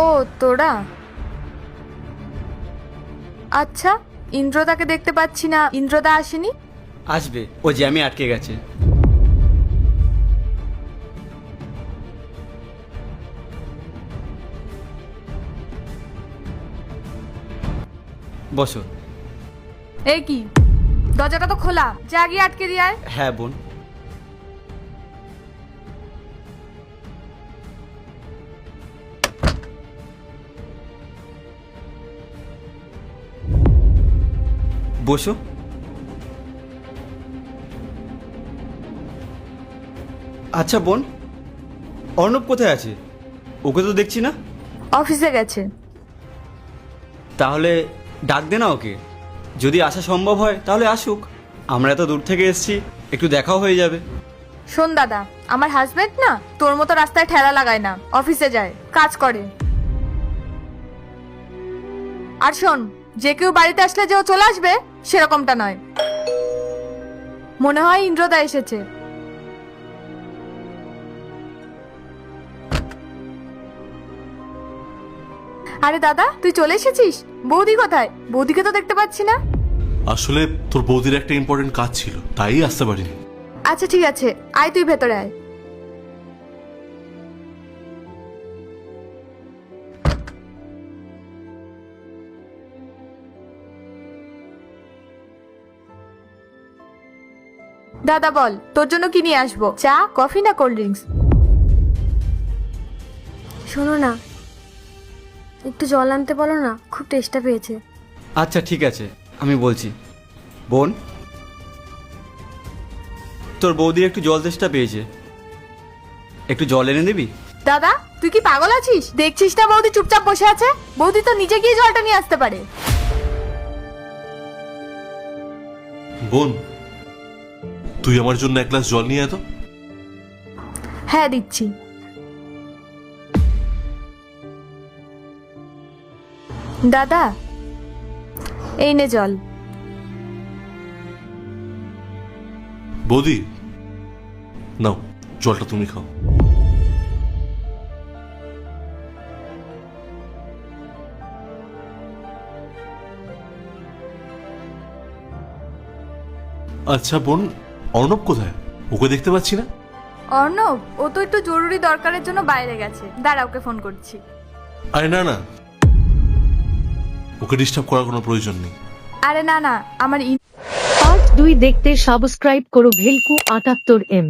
ও তোরা, আচ্ছা ইন্দ্রদাকে দেখতে পাচ্ছি না। ইন্দ্রদা আসেনি? আসবে, ও জ্যামে আটকে গেছে। বসো। এই কি, দরজাটা তো খোলা, যা গিয়ে আটকে দিয়ে আয়। হ্যাঁ বোন। বসো। আচ্ছা বোন, অর্ণব কোথায় আছে? ওকে তো দেখছি না। অফিসে গেছে। তাহলে ডাক দে না ওকে, যদি আসা সম্ভব হয় তাহলে আসুক। আমরা এত দূর থেকে এসেছি, একটু দেখাও হয়ে যাবে। শোন দাদা, আমার হাজবেন্ড না তোর মতো রাস্তায় ঠেলা লাগায় না, অফিসে যায়, কাজ করে। আর শোন, যে কেউ বাড়িতে আসলে যে ও চলে আসবে সেরকমটা নয়। মনে হয় ইন্দ্রদা এসেছে। আরে দাদা, তুই চলে এসেছিস? বৌদি কোথায়? বৌদিকে তো দেখতে পাচ্ছি না। আসলে তোর বৌদির একটা ইম্পর্টেন্ট কাজ ছিল, তাই আসতে পারিনি। আচ্ছা ঠিক আছে, আয় তুই ভেতরে আয়। দাদা বল, তোর জন্য কি নিয়ে আসবো? চা, কফি না কোল্ড ড্রিঙ্কস? শোনো না, একটু জল আনতে বলো না, খুব টেস্টটা পেয়েছে। আচ্ছা ঠিক আছে, আমি বলছি। বোন, তোর বৌদির একটু জল তেষ্টা পেয়েছে, একটু জল এনে দিবি? দাদা তুই কি পাগল আছিস? দেখছিস না বৌদি চুপচাপ বসে আছে? বৌদি তো নিজে গিয়ে জলটা নিয়ে আসতে পারে। বোন, তুই আমার জন্য এক গ্লাস জল নিয়ে আয় তো। হ্যাঁ দিচ্ছি। দাদা এই নে জল। বৌদি, নাও জলটা তুমি খাও। আচ্ছা বোন, অর্ণব কোথায়? ওকে দেখতে পাচ্ছি না। অর্ণব, ও তো একটু জরুরি দরকারের জন্য বাইরে গেছে, দাঁড়া ওকে ফোন করছি। আরে না না, ওকে ডিস্টার্ব করার কোনো প্রয়োজন নেই। আরে না না, আমার পার্ট 2 দেখতে সাবস্ক্রাইব করো ভেলকু 78M।